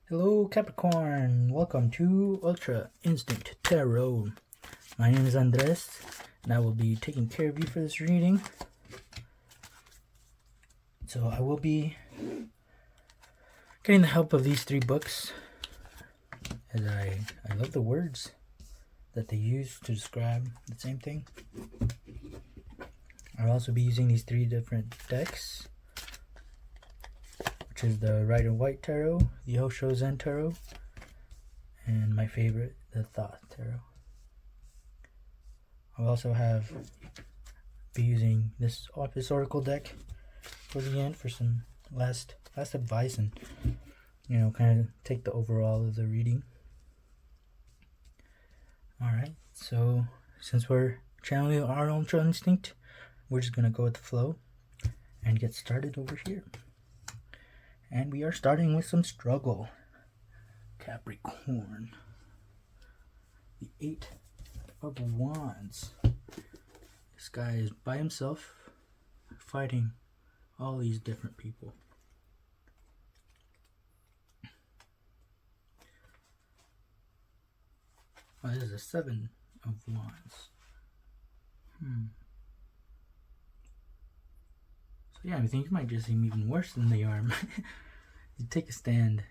Hello Capricorn, welcome to Ultra Instant Tarot. My name is Andres, and I will be taking care of you for this reading. So I will be getting the help of these three books, as I love the words that they use to describe the same thing. I'll also be using these three different decks, which is the Waite Tarot, the OSHO Zen Tarot, and my favorite, the Thoth Tarot. I'll also be using this Office Oracle deck for the end for some last advice and, kind of take the overall of the reading. Alright, so since we're channeling our Ultra Instinct, we're just going to go with the flow and get started over here. And we are starting with some struggle. Capricorn. The Eight of Wands. This guy is by himself, fighting all these different people. Oh, this is a Seven of Wands. So yeah, I mean, things might just seem even worse than they are. You take a stand,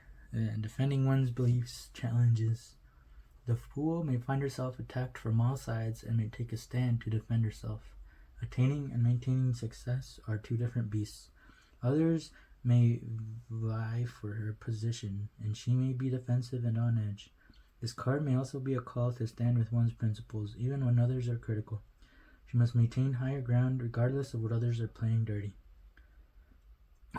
defending one's beliefs, challenges. The fool may find herself attacked from all sides and may take a stand to defend herself. Attaining and maintaining success are two different beasts. Others may vie for her position, and she may be defensive and on edge. This card may also be a call to stand with one's principles, even when others are critical. She must maintain higher ground regardless of what others are playing dirty.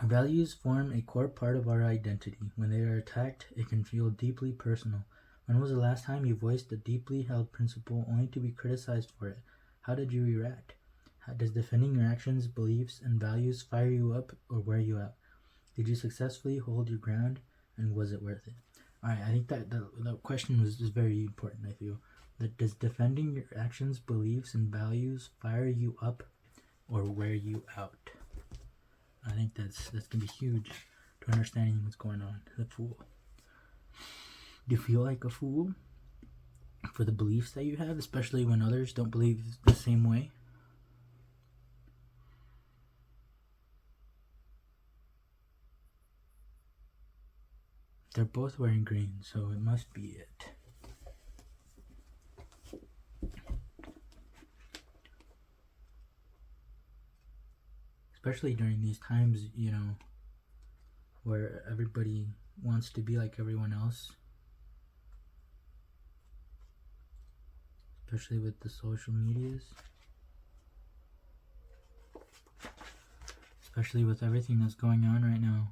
Our values form a core part of our identity. When they are attacked, it can feel deeply personal. When was the last time you voiced a deeply held principle only to be criticized for it? How did you react? Does defending your actions, beliefs, and values fire you up or wear you out? Did you successfully hold your ground, and was it worth it? Alright, I think that the question is very important, I feel. Does defending your actions, beliefs, and values fire you up or wear you out? I think that's going to be huge to understanding what's going on. The Fool. Do you feel like a fool for the beliefs that you have, especially when others don't believe the same way? They're both wearing green, so it must be it. Especially during these times, where everybody wants to be like everyone else. Especially with the social medias. Especially with everything that's going on right now.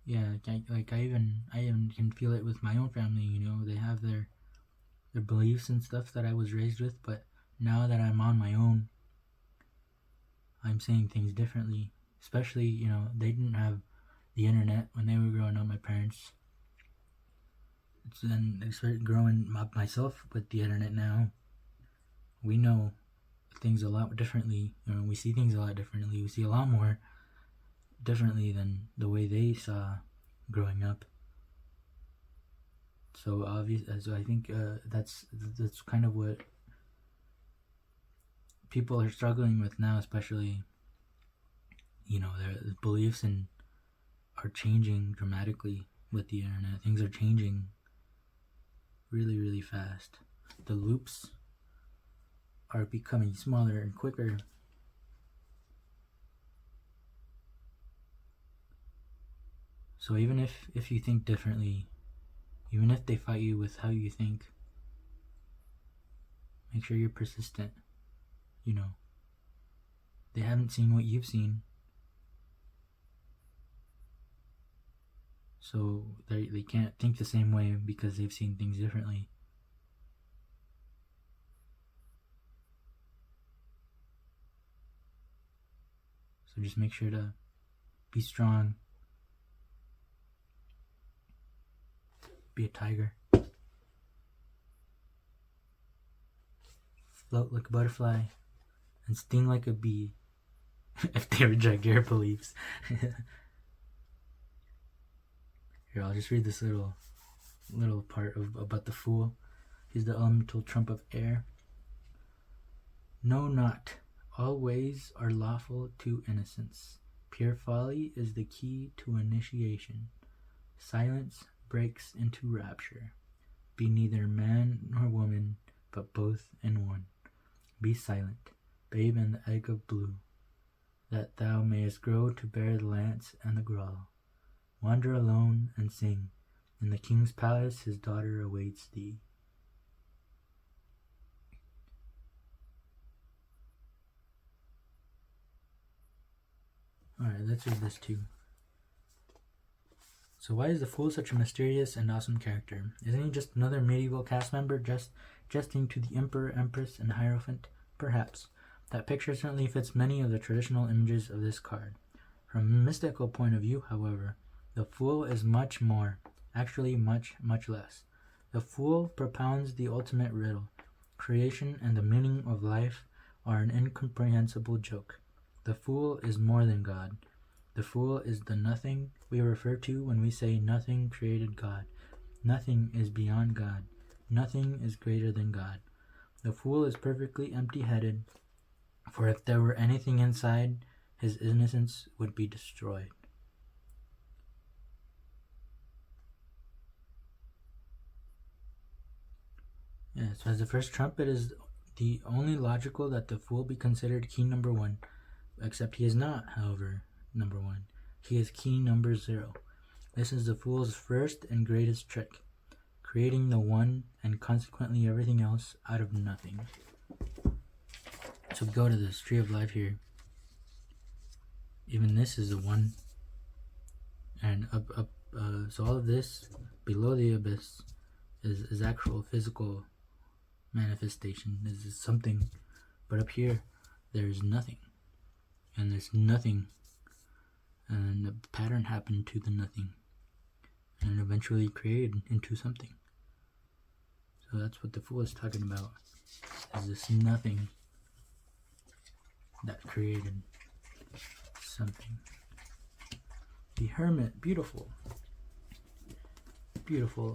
Yeah, I even can feel it with my own family. They have their beliefs and stuff that I was raised with, but now that I'm on my own, I'm saying things differently. Especially, they didn't have the internet when they were growing up, my parents. So then I started growing up myself with the internet now. We know things a lot differently. We see things a lot differently. We see a lot more differently than the way they saw growing up. So I think that's kind of what people are struggling with now, especially their beliefs are changing dramatically with the internet. Things are changing really, really fast. The loops are becoming smaller and quicker. So even if you think differently, even if they fight you with how you think, make sure you're persistent. They haven't seen what you've seen. So they can't think the same way because they've seen things differently. So just make sure to be strong. Be a tiger. Float like a butterfly and sting like a bee if they reject your beliefs. Here, I'll just read this little part about the Fool. He's the elemental trump of air. Know not, all ways are lawful to innocence. Pure folly is the key to initiation. Silence breaks into rapture. Be neither man nor woman, but both in one. Be silent, babe in the egg of blue, that thou mayest grow to bear the lance and the grawl. Wander alone and sing. In the king's palace his daughter awaits thee. Alright, let's read this too. So why is the Fool such a mysterious and awesome character? Isn't he just another medieval cast member jesting to the Emperor, Empress, and Hierophant? Perhaps. That picture certainly fits many of the traditional images of this card. From a mystical point of view, however, the Fool is much more, actually much, much less. The Fool propounds the ultimate riddle. Creation and the meaning of life are an incomprehensible joke. The Fool is more than God. The Fool is the nothing we refer to when we say nothing created God. Nothing is beyond God. Nothing is greater than God. The Fool is perfectly empty-headed, for if there were anything inside, his innocence would be destroyed. Yeah, so as the first trump, it is the only logical that the Fool be considered key number 1, except he is not, however, number 1. He is key number 0. This is the Fool's first and greatest trick, creating the one and consequently everything else out of nothing. So we go to this Tree of Life here. Even this is a 1. And up, so all of this below the abyss is actual physical manifestation. This is something, but up here there's nothing, and there's nothing, and the pattern happened to the nothing, and eventually created into something. So that's what the Fool is talking about, is this nothing that created something. The Hermit, beautiful.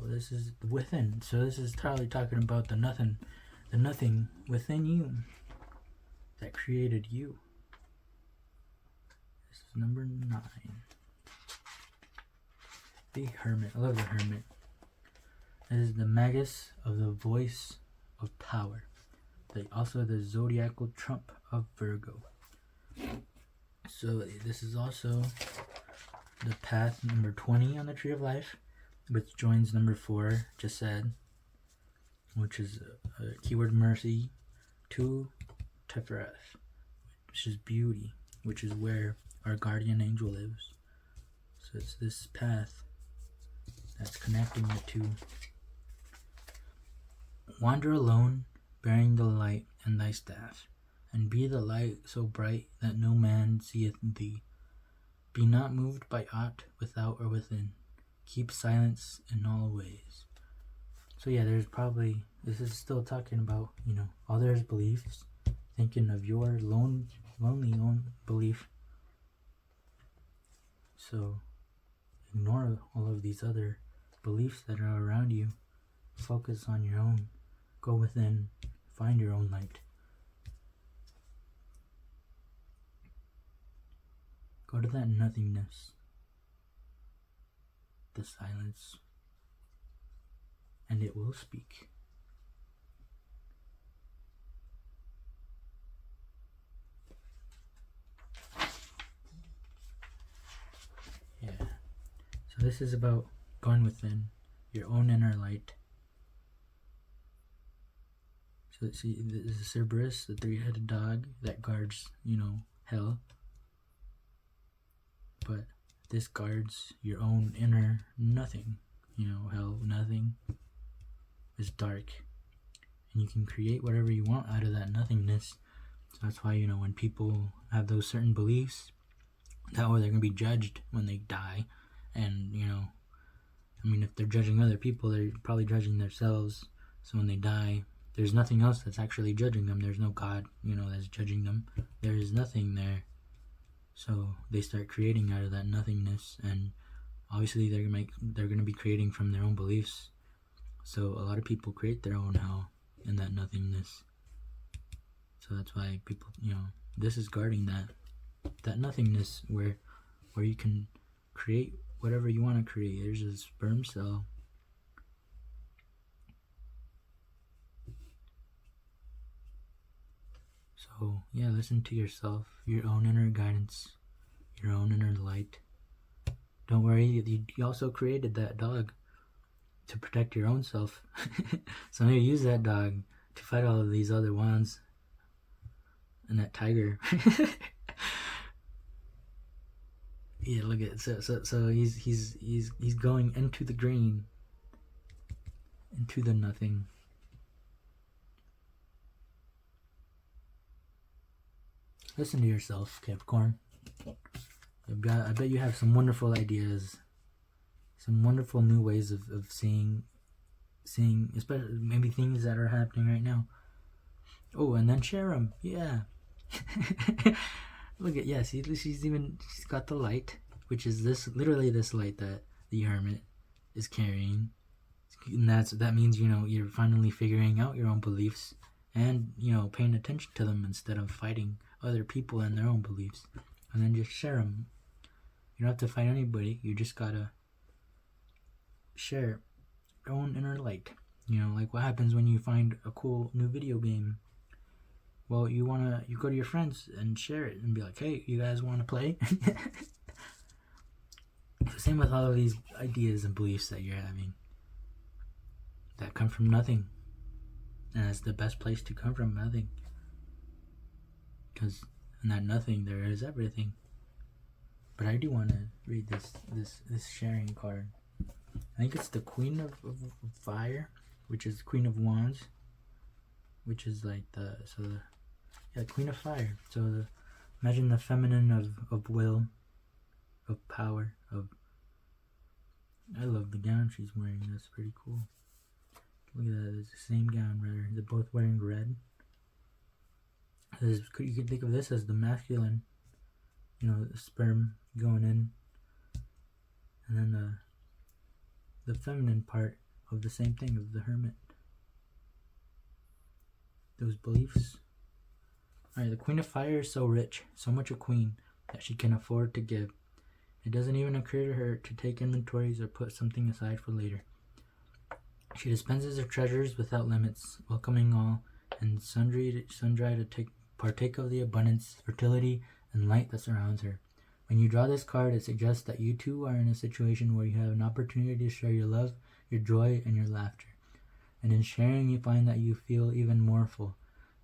This is within. So this is totally talking about the nothing within you that created you. This is number 9. The Hermit. I love the Hermit. This is the Magus of the voice of power. Also the zodiacal trump of Virgo. So this is also the path number 20 on the Tree of Life, which joins number 4, just said, which is keyword mercy, to Tefereth, which is beauty, which is where our guardian angel lives. So it's this path that's connecting the two. Wander alone, bearing the light and thy staff, and be the light so bright that no man seeth thee. Be not moved by aught without or within. Keep silence in all ways. So yeah, there's probably, this is still talking about, others' beliefs, thinking of your lonely own belief. So ignore all of these other beliefs that are around you. Focus on your own. Go within. Find your own light. Go to that nothingness. The silence. And it will speak. Yeah. So this is about going within your own inner light. So see, this is Cerberus, the 3-headed dog that guards, hell. But this guards your own inner nothing. Hell, nothing is dark. And you can create whatever you want out of that nothingness. So that's why, when people have those certain beliefs, that way they're going to be judged when they die. And, if they're judging other people, they're probably judging themselves. So when they die, there's nothing else that's actually judging them. There's no God, that's judging them. There is nothing there. So they start creating out of that nothingness, and obviously they're going to be creating from their own beliefs. So a lot of people create their own hell in that nothingness. So that's why people, this is guarding that nothingness where you can create whatever you want to create. There's a sperm cell. So yeah, listen to yourself, your own inner guidance, your own inner light. Don't worry, you also created that dog to protect your own self. So maybe use that dog to fight all of these other wands and that tiger. Yeah, look at it. So he's going into the green, into the nothing. Listen to yourself, Capricorn. I bet you have some wonderful ideas, some wonderful new ways of seeing, especially maybe things that are happening right now. Oh, and then share them. Yeah. Look at, yeah, see, she's got the light, which is literally this light that the hermit is carrying. And that means, you're finally figuring out your own beliefs and, paying attention to them instead of fighting other people and their own beliefs. And then just share them. You don't have to fight anybody. You just gotta share your own inner light. Like what happens when you find a cool new video game. Well, you go to your friends and share it and be like, hey, you guys want to play? Same with all of these ideas and beliefs that you're having that come from nothing. And that's the best place to come from, nothing. Because in that nothing, there is everything. But I do want to read this sharing card. I think it's the Queen of Fire, which is Queen of Wands, which is like Queen of Fire. So imagine the feminine of will, of power, I love the gown she's wearing. That's pretty cool. Look at that. It's the same gown, rather. They're both wearing red. You could think of this as the masculine, the sperm going in, and then the feminine part of the same thing, of the hermit. Those beliefs. Alright, the Queen of Fire is so rich, so much a queen, that she can afford to give. It doesn't even occur to her to take inventories or put something aside for later. She dispenses her treasures without limits, welcoming all and sundry to partake of the abundance, fertility, and light that surrounds her. When you draw this card, it suggests that you too are in a situation where you have an opportunity to share your love, your joy, and your laughter. And in sharing, you find that you feel even more full.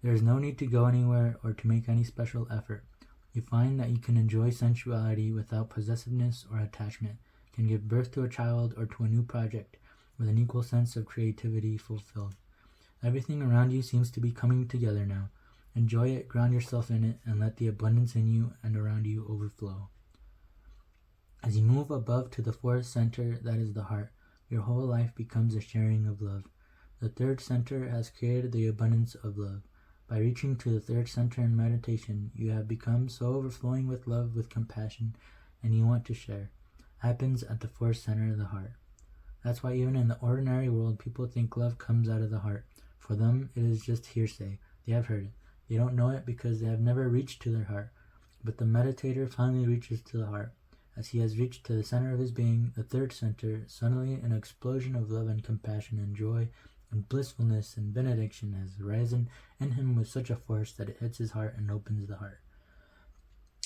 There is no need to go anywhere or to make any special effort. You find that you can enjoy sensuality without possessiveness or attachment, can give birth to a child or to a new project with an equal sense of creativity fulfilled. Everything around you seems to be coming together now. Enjoy it, ground yourself in it, and let the abundance in you and around you overflow. As you move above to the fourth center, that is the heart, your whole life becomes a sharing of love. The third center has created the abundance of love. By reaching to the third center in meditation, you have become so overflowing with love, with compassion, and you want to share. Happens at the fourth center of the heart. That's why even in the ordinary world, people think love comes out of the heart. For them, it is just hearsay. They have heard it. They don't know it because they have never reached to their heart. But the meditator finally reaches to the heart. As he has reached to the center of his being, the third center, suddenly an explosion of love and compassion and joy and blissfulness and benediction has risen in him with such a force that it hits his heart and opens the heart.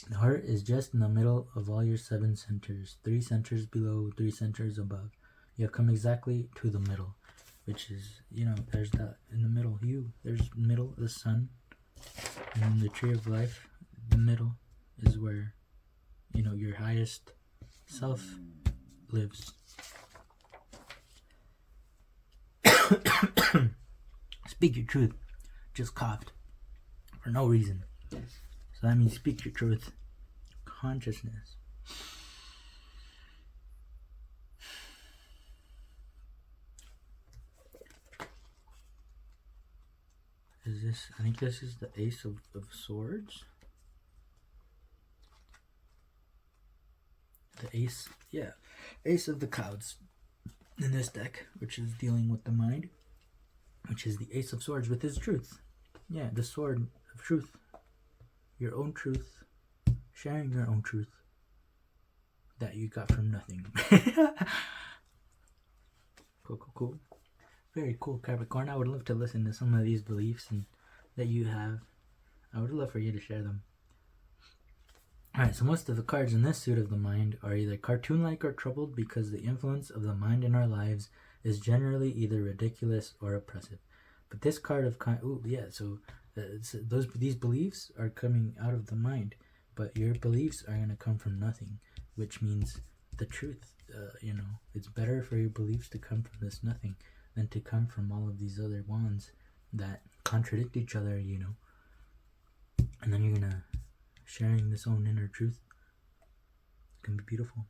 The heart is just in the middle of all your 7 centers, 3 centers below, 3 centers above. You have come exactly to the middle, which is, there's that in the middle, there's middle, the sun, and the tree of life. The middle is where, your highest self lives. Speak your truth. Just coughed for no reason. So that means speak your truth. Consciousness. this? I think this is the Ace of Swords. The Ace, yeah. Ace of the Clouds in this deck, which is dealing with the mind, which is the Ace of Swords with his truth. Yeah, the sword of truth. Your own truth. Sharing your own truth that you got from nothing. Cool. Very cool, Capricorn. I would love to listen to some of these beliefs and that you have. I would love for you to share them. Alright, so most of the cards in this suit of the mind are either cartoon-like or troubled because the influence of the mind in our lives is generally either ridiculous or oppressive. But this card of these beliefs are coming out of the mind, but your beliefs are going to come from nothing, which means the truth. It's better for your beliefs to come from this nothing than to come from all of these other wands that contradict each other, and then you're going to sharing this own inner truth. It's going to be beautiful.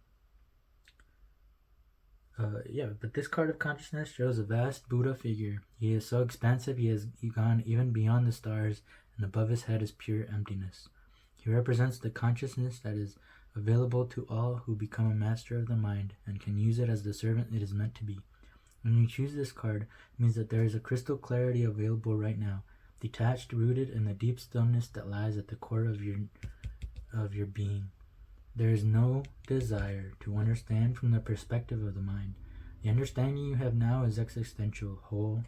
But this card of consciousness shows a vast Buddha figure. He is so expansive, he has gone even beyond the stars, and above his head is pure emptiness. He represents the consciousness that is available to all who become a master of the mind and can use it as the servant it is meant to be. When you choose this card, it means that there is a crystal clarity available right now, detached, rooted in the deep stillness that lies at the core of your being. There is no desire to understand from the perspective of the mind. The understanding you have now is existential, whole,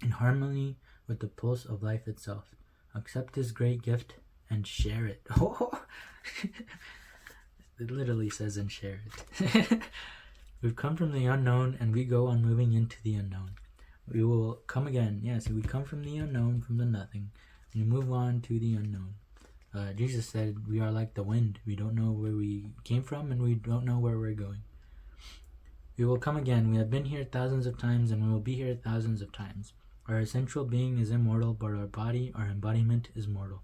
in harmony with the pulse of life itself. Accept this great gift and share it. It literally says and share it. We've come from the unknown and we go on moving into the unknown. We will come again. So we come from the unknown, from the nothing, and we move on to the unknown. Jesus said we are like the wind. We don't know where we came from and we don't know where we're going. We will come again. We have been here thousands of times and we will be here thousands of times. Our essential being is immortal, but our body, our embodiment is mortal.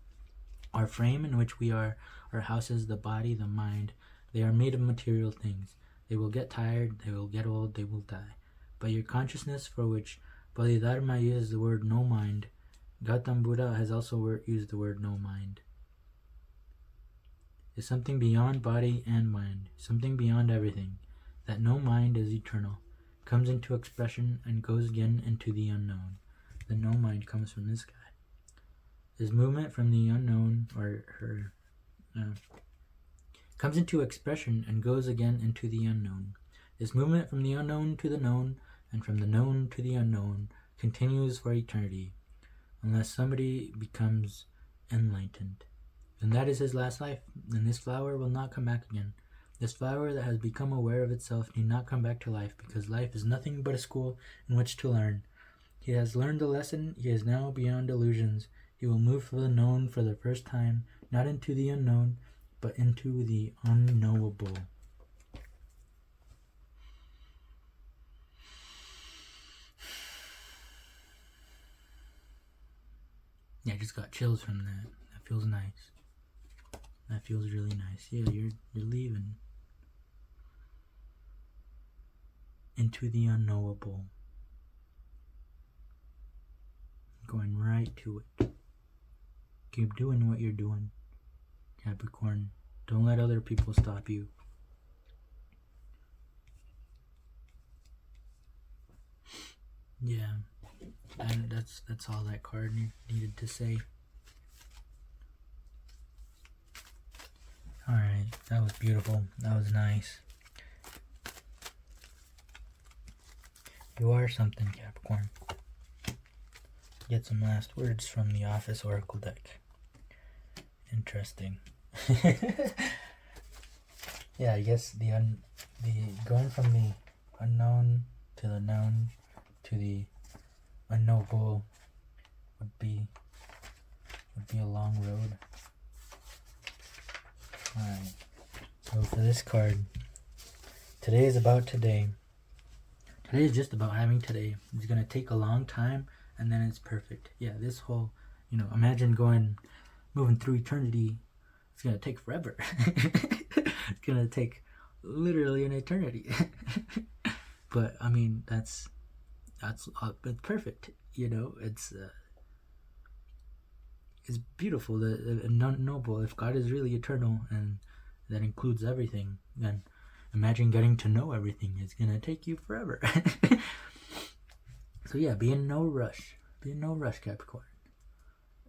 Our frame in which we are, our houses, the body, the mind, they are made of material things. They will get tired, they will get old, they will die. But your consciousness, for which Bodhidharma uses the word no mind, Gautam Buddha has also used the word no mind, is something beyond body and mind, something beyond everything. That no mind is eternal, comes into expression and goes again into the unknown. The no mind comes from this guy. His movement from the unknown, comes into expression and goes again into the unknown. This movement from the unknown to the known, and from the known to the unknown, continues for eternity, unless somebody becomes enlightened. And that is his last life, and this flower will not come back again. This flower that has become aware of itself need not come back to life, because life is nothing but a school in which to learn. He has learned the lesson, he is now beyond illusions. He will move from the known for the first time, not into the unknown, but into the unknowable. Yeah, I just got chills from that. That feels nice. That feels really nice. Yeah, you're leaving into the unknowable. Going right to it. Keep doing what you're doing, Capricorn. Don't let other people stop you. Yeah, and that's all that card needed to say. Alright, that was beautiful. That was nice. You are something, Capricorn. Get some last words from the Office Oracle deck. Interesting. Yeah, I guess the going from the unknown to the known to the unknowable would be a long road. Alright. So for this card, today is about today. Today is just about having today. It's gonna take a long time and then it's perfect. Yeah, this whole, imagine moving through eternity. It's gonna take forever. It's gonna take literally an eternity. But I mean, that's perfect. It's is beautiful, noble. If God is really eternal and that includes everything, then imagine getting to know everything. It's gonna take you forever. So yeah, be in no rush. Be in no rush, Capricorn.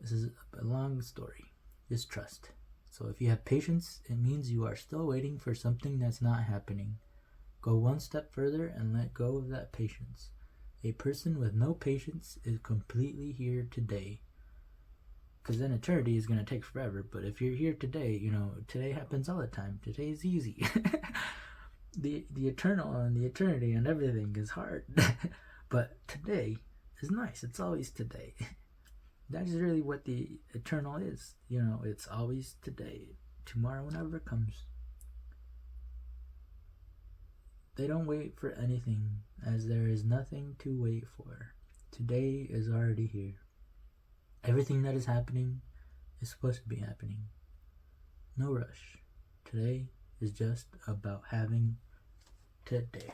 This is a long story. Just trust. So if you have patience, it means you are still waiting for something that's not happening. Go one step further and let go of that patience. A person with no patience is completely here today. Because then eternity is going to take forever. But if you're here today, today happens all the time. Today is easy. The eternal and the eternity and everything is hard. But today is nice. It's always today. That is really what the eternal is. It's always today. Tomorrow never comes. They don't wait for anything, as there is nothing to wait for. Today is already here. Everything that is happening is supposed to be happening. No rush. Today is just about having today.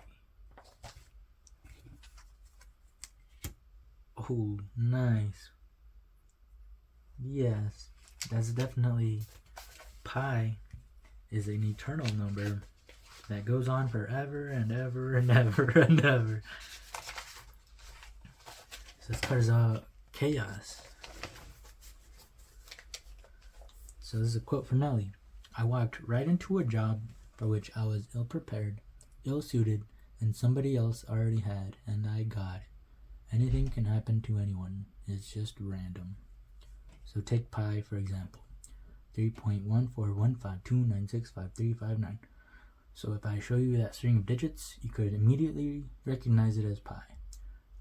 Oh, nice. Yes, that's definitely pi is an eternal number that goes on forever and ever and ever and ever. So this card is chaos. So this is a quote from Nelly. I walked right into a job for which I was ill-prepared, ill-suited, and somebody else already had, and I got it. Anything can happen to anyone. It's just random. So take pi, for example. 3.14152965359. So if I show you that string of digits, you could immediately recognize it as pi.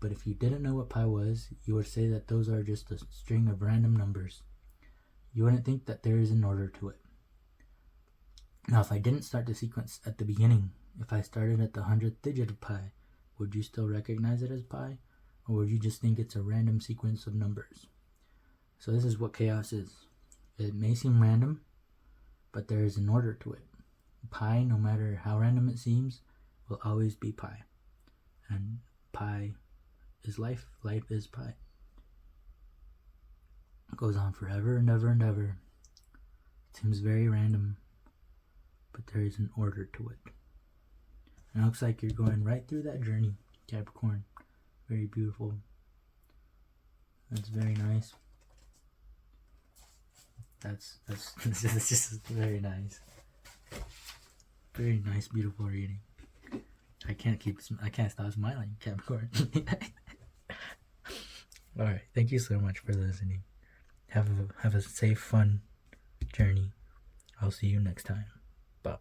But if you didn't know what pi was, you would say that those are just a string of random numbers. You wouldn't think that there is an order to it. Now, if I didn't start the sequence at the beginning, if I started at the 100th digit of pi, would you still recognize it as pi? Or would you just think it's a random sequence of numbers? So this is what chaos is. It may seem random, but there is an order to it. Pi, no matter how random it seems, will always be pi. And pi is life. Life is pi. It goes on forever and ever and ever. It seems very random, but there is an order to it. And it looks like you're going right through that journey, Capricorn. Very beautiful. That's very nice. That's just very nice. Very nice, beautiful reading. I can't stop smiling, Capricorn. All right, thank you so much for listening. Have a safe, fun journey. I'll see you next time. Bye.